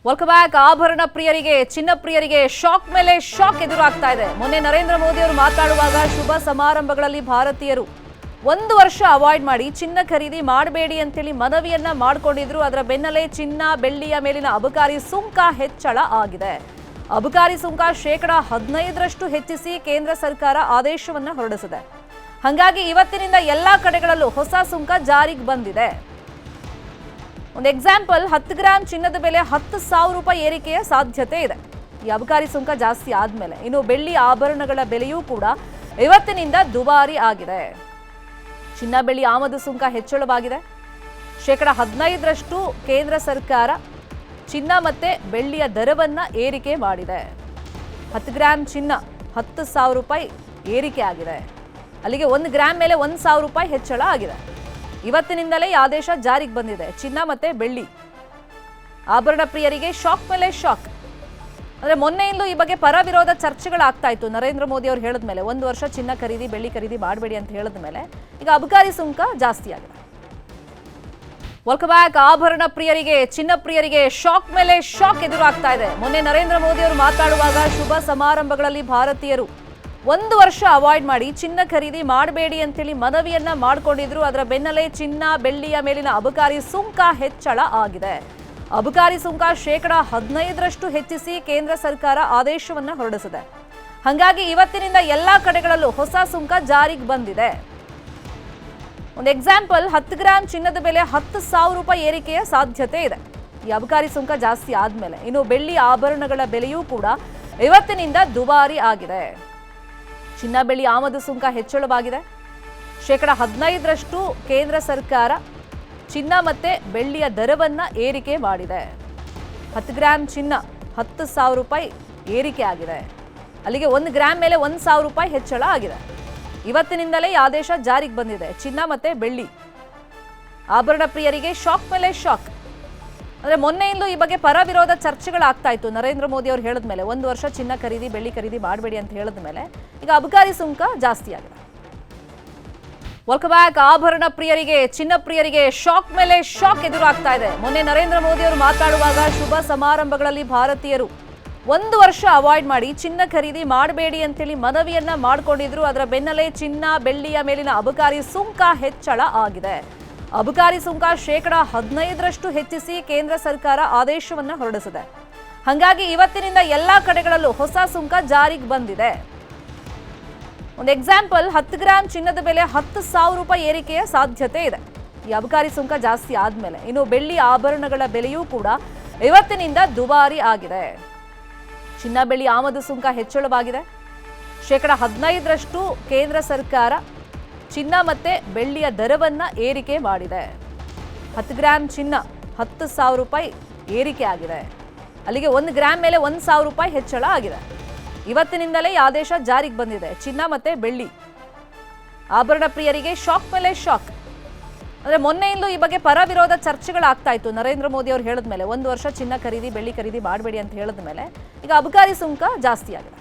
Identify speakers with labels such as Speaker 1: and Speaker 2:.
Speaker 1: Welcome back. ಆಭರಣ ಪ್ರಿಯರಿಗೆ, ಚಿನ್ನ ಪ್ರಿಯರಿಗೆ ಶಾಕ್ ಮೇಲೆ ಶಾಕ್ ಎದುರಾಗ್ತಾ ಇದೆ. ಮೊನ್ನೆ ನರೇಂದ್ರ ಮೋದಿ ಅವರು ಮಾತಾಡುವಾಗ ಶುಭ ಸಮಾರಂಭಗಳಲ್ಲಿ ಭಾರತೀಯರು 1 ವರ್ಷ ಅವಾಯ್ಡ್ ಮಾಡಿ ಚಿನ್ನ ಖರೀದಿ ಮಾಡಬೇಡಿ ಅಂತೇಳಿ ಮನವಿಯನ್ನ ಮಾಡಿಕೊಂಡಿದ್ರು. ಅದರ ಬೆನ್ನಲ್ಲೇ ಚಿನ್ನ ಬೆಳ್ಳಿಯ ಮೇಲಿನ ಅಬಕಾರಿ ಸುಂಕ ಹೆಚ್ಚಳ ಆಗಿದೆ. ಅಬಕಾರಿ ಸುಂಕ 15% ಹೆಚ್ಚಿಸಿ ಕೇಂದ್ರ ಸರ್ಕಾರ ಆದೇಶವನ್ನ ಹೊರಡಿಸಿದೆ. ಹಾಗಾಗಿ ಇವತ್ತಿನಿಂದ ಎಲ್ಲಾ ಕಡೆಗಳಲ್ಲೂ ಹೊಸ ಸುಂಕ ಜಾರಿಗೆ ಬಂದಿದೆ. ಒಂದು ಎಕ್ಸಾಂಪಲ್, 10 ಗ್ರಾಂ ಚಿನ್ನದ ಬೆಲೆ 10,000 ರೂಪಾಯಿ ಏರಿಕೆಯ ಸಾಧ್ಯತೆ ಇದೆ ಈ ಅಬಕಾರಿ ಸುಂಕ ಜಾಸ್ತಿ ಆದ್ಮೇಲೆ. ಇನ್ನು ಬೆಳ್ಳಿ ಆಭರಣಗಳ ಬೆಲೆಯೂ ಕೂಡ ಇವತ್ತಿನಿಂದ ದುಬಾರಿ ಆಗಿದೆ. ಚಿನ್ನ ಬೆಳ್ಳಿ ಆಮದು ಸುಂಕ ಹೆಚ್ಚಳವಾಗಿದೆ. 15% ಕೇಂದ್ರ ಸರ್ಕಾರ ಚಿನ್ನ ಮತ್ತೆ ಬೆಳ್ಳಿಯ ದರವನ್ನ ಏರಿಕೆ ಮಾಡಿದೆ. 10 ಗ್ರಾಂ ಚಿನ್ನ 10,000 ರೂಪಾಯಿ ಏರಿಕೆ ಆಗಿದೆ. ಅಲ್ಲಿಗೆ 1 ಗ್ರಾಂ ಮೇಲೆ 1,000 ರೂಪಾಯಿ ಹೆಚ್ಚಳ ಆಗಿದೆ. ಇವತ್ತಿನಿಂದಲೇ ಈ ಆದೇಶ ಜಾರಿಗೆ ಬಂದಿದೆ. ಚಿನ್ನ ಮತ್ತೆ ಬೆಳ್ಳಿ ಆಭರಣ ಪ್ರಿಯರಿಗೆ ಶಾಕ್ ಮೇಲೆ ಶಾಕ್. ಅಂದ್ರೆ ಮೊನ್ನೆಯಿಂದಲೂ ಈ ಬಗ್ಗೆ ಪರ ವಿರೋಧ ಚರ್ಚೆಗಳಾಗ್ತಾ ಇತ್ತು. ನರೇಂದ್ರ ಮೋದಿ ಅವರು ಹೇಳಿದ ಮೇಲೆ 1 ವರ್ಷ ಚಿನ್ನ ಖರೀದಿ ಬೆಳ್ಳಿ ಖರೀದಿ ಮಾಡಬೇಡಿ ಅಂತ ಹೇಳಿದ ಮೇಲೆ ಈಗ ಅಬಕಾರಿ ಸುಂಕ ಜಾಸ್ತಿ ಆಗಿದೆ. Welcome back. ಆಭರಣ ಪ್ರಿಯರಿಗೆ, ಚಿನ್ನ ಪ್ರಿಯರಿಗೆ ಶಾಕ್ ಮೇಲೆ ಶಾಕ್ ಎದುರಾಗ್ತಾ ಇದೆ. ಮೊನ್ನೆ ನರೇಂದ್ರ ಮೋದಿ ಅವರು ಮಾತಾಡುವಾಗ ಶುಭ ಸಮಾರಂಭಗಳಲ್ಲಿ ಭಾರತೀಯರು 1 ವರ್ಷ ಅವಾಯ್ಡ್ ಮಾಡಿ ಚಿನ್ನ ಖರೀದಿ ಮಾಡಬೇಡಿ ಅಂತೇಳಿ ಮನವಿಯನ್ನ ಮಾಡಿಕೊಂಡಿದ್ರು. ಅದರ ಬೆನ್ನಲ್ಲೇ ಚಿನ್ನ ಬೆಳ್ಳಿಯ ಮೇಲಿನ ಅಬಕಾರಿ ಸುಂಕ ಹೆಚ್ಚಳ ಆಗಿದೆ. ಅಬಕಾರಿ ಸುಂಕ 15% ಹೆಚ್ಚಿಸಿ ಕೇಂದ್ರ ಸರ್ಕಾರ ಆದೇಶವನ್ನ ಹೊರಡಿಸಿದೆ. ಹಾಗಾಗಿ ಇವತ್ತಿನಿಂದ ಎಲ್ಲಾ ಕಡೆಗಳಲ್ಲೂ ಹೊಸ ಸುಂಕ ಜಾರಿಗೆ ಬಂದಿದೆ. ಒಂದು ಎಕ್ಸಾಂಪಲ್, 10 ಗ್ರಾಂ ಚಿನ್ನದ ಬೆಲೆ 10,000 ರೂಪಾಯಿ ಏರಿಕೆಯ ಸಾಧ್ಯತೆ ಇದೆ ಈ ಅಬಕಾರಿ ಸುಂಕ ಜಾಸ್ತಿ ಆದ್ಮೇಲೆ. ಇನ್ನು ಬೆಳ್ಳಿ ಆಭರಣಗಳ ಬೆಲೆಯೂ ಕೂಡ ಇವತ್ತಿನಿಂದ ದುಬಾರಿ ಆಗಿದೆ. ಚಿನ್ನ ಬೆಳ್ಳಿ ಆಮದು ಸುಂಕ ಹೆಚ್ಚಳವಾಗಿದೆ. 15% ಕೇಂದ್ರ ಸರ್ಕಾರ ಚಿನ್ನ ಮತ್ತೆ ಬೆಳ್ಳಿಯ ದರವನ್ನ ಏರಿಕೆ ಮಾಡಿದೆ. 10 ಗ್ರಾಂ ಚಿನ್ನ 10,000 ರೂಪಾಯಿ ಏರಿಕೆ ಆಗಿದೆ. ಅಲ್ಲಿಗೆ 1 ಗ್ರಾಂ ಮೇಲೆ 1,000 ರೂಪಾಯಿ ಹೆಚ್ಚಳ ಆಗಿದೆ. ಇವತ್ತಿನಿಂದಲೇ ಈ ಆದೇಶ ಜಾರಿಗೆ ಬಂದಿದೆ. ಚಿನ್ನ ಮತ್ತೆ ಬೆಳ್ಳಿ ಆಭರಣ ಪ್ರಿಯರಿಗೆ ಶಾಕ್ ಮೇಲೆ ಶಾಕ್. ಅಂದ್ರೆ ಮೊನ್ನೆಯಿಂದಲೂ ಈ ಬಗ್ಗೆ ಪರ ವಿರೋಧ ಚರ್ಚೆಗಳಾಗ್ತಾ ಇತ್ತು. ನರೇಂದ್ರ ಮೋದಿ ಅವರು ಹೇಳಿದ ಮೇಲೆ 1 ವರ್ಷ ಚಿನ್ನ ಖರೀದಿ ಬೆಳ್ಳಿ ಖರೀದಿ ಮಾಡಬೇಡಿ ಅಂತ ಹೇಳಿದ ಮೇಲೆ ಈಗ ಅಬಕಾರಿ ಸುಂಕ ಜಾಸ್ತಿ ಆಗಿದೆ. Welcome back. ಆಭರಣ ಪ್ರಿಯರಿಗೆ, ಚಿನ್ನ ಪ್ರಿಯರಿಗೆ ಶಾಕ್ ಮೇಲೆ ಶಾಕ್ ಎದುರಾಗ್ತಾ ಇದೆ. ಮೊನ್ನೆ ನರೇಂದ್ರ ಮೋದಿ ಅವರು ಮಾತಾಡುವಾಗ ಶುಭ ಸಮಾರಂಭಗಳಲ್ಲಿ ಭಾರತೀಯರು 1 ವರ್ಷ ಅವಾಯ್ಡ್ ಮಾಡಿ ಚಿನ್ನ ಖರೀದಿ ಮಾಡಬೇಡಿ ಅಂತೇಳಿ ಮನವಿಯನ್ನ ಮಾಡಿಕೊಂಡಿದ್ರು. ಅದರ ಬೆನ್ನಲ್ಲೇ ಚಿನ್ನ ಬೆಳ್ಳಿಯ ಮೇಲಿನ ಅಬಕಾರಿ ಸುಂಕ ಹೆಚ್ಚಳ ಆಗಿದೆ. ಅಬಕಾರಿ ಸುಂಕ 15% ಹೆಚ್ಚಿಸಿ ಕೇಂದ್ರ ಸರ್ಕಾರ ಆದೇಶವನ್ನ ಹೊರಡಿಸಿದೆ. ಹಾಗಾಗಿ ಇವತ್ತಿನಿಂದ ಎಲ್ಲಾ ಕಡೆಗಳಲ್ಲೂ ಹೊಸ ಸುಂಕ ಜಾರಿಗೆ ಬಂದಿದೆ. ಒಂದು ಎಕ್ಸಾಂಪಲ್, 10 ಗ್ರಾಂ ಚಿನ್ನದ ಬೆಲೆ 10,000 ರೂಪಾಯಿ ಏರಿಕೆಯ ಸಾಧ್ಯತೆ ಇದೆ ಈ ಅಬಕಾರಿ ಸುಂಕ ಜಾಸ್ತಿ ಆದ್ಮೇಲೆ. ಇನ್ನು ಬೆಳ್ಳಿ ಆಭರಣಗಳ ಬೆಲೆಯೂ ಕೂಡ ಇವತ್ತಿನಿಂದ ದುಬಾರಿ ಆಗಿದೆ. ಚಿನ್ನ ಬೆಳ್ಳಿ ಆಮದು ಸುಂಕ ಹೆಚ್ಚಳವಾಗಿದೆ. 15% ಕೇಂದ್ರ ಸರ್ಕಾರ ಚಿನ್ನ ಮತ್ತೆ ಬೆಳ್ಳಿಯ ದರವನ್ನ ಏರಿಕೆ ಮಾಡಿದೆ. 10 ಗ್ರಾಂ ಚಿನ್ನ 10,000 ರೂಪಾಯಿ ಏರಿಕೆ ಆಗಿದೆ. ಅಲ್ಲಿಗೆ 1 ಗ್ರಾಂ ಮೇಲೆ 1,000 ರೂಪಾಯಿ ಹೆಚ್ಚಳ ಆಗಿದೆ. ಇವತ್ತಿನಿಂದಲೇ ಈ ಆದೇಶ ಜಾರಿಗೆ ಬಂದಿದೆ. ಚಿನ್ನ ಮತ್ತೆ ಬೆಳ್ಳಿ ಆಭರಣ ಪ್ರಿಯರಿಗೆ ಶಾಕ್ ಮೇಲೆ ಶಾಕ್. ಅಂದ್ರೆ ಮೊನ್ನೆಯಿಂದಲೂ ಈ ಬಗ್ಗೆ ಪರ ವಿರೋಧ ಚರ್ಚೆಗಳಾಗ್ತಾ ಇತ್ತು. ನರೇಂದ್ರ ಮೋದಿ ಅವರು ಹೇಳಿದ ಮೇಲೆ 1 ವರ್ಷ ಚಿನ್ನ ಖರೀದಿ ಬೆಳ್ಳಿ ಖರೀದಿ ಮಾಡಬೇಡಿ ಅಂತ ಹೇಳಿದ ಮೇಲೆ ಈಗ ಅಬಕಾರಿ ಸುಂಕ ಜಾಸ್ತಿ ಆಗಿದೆ.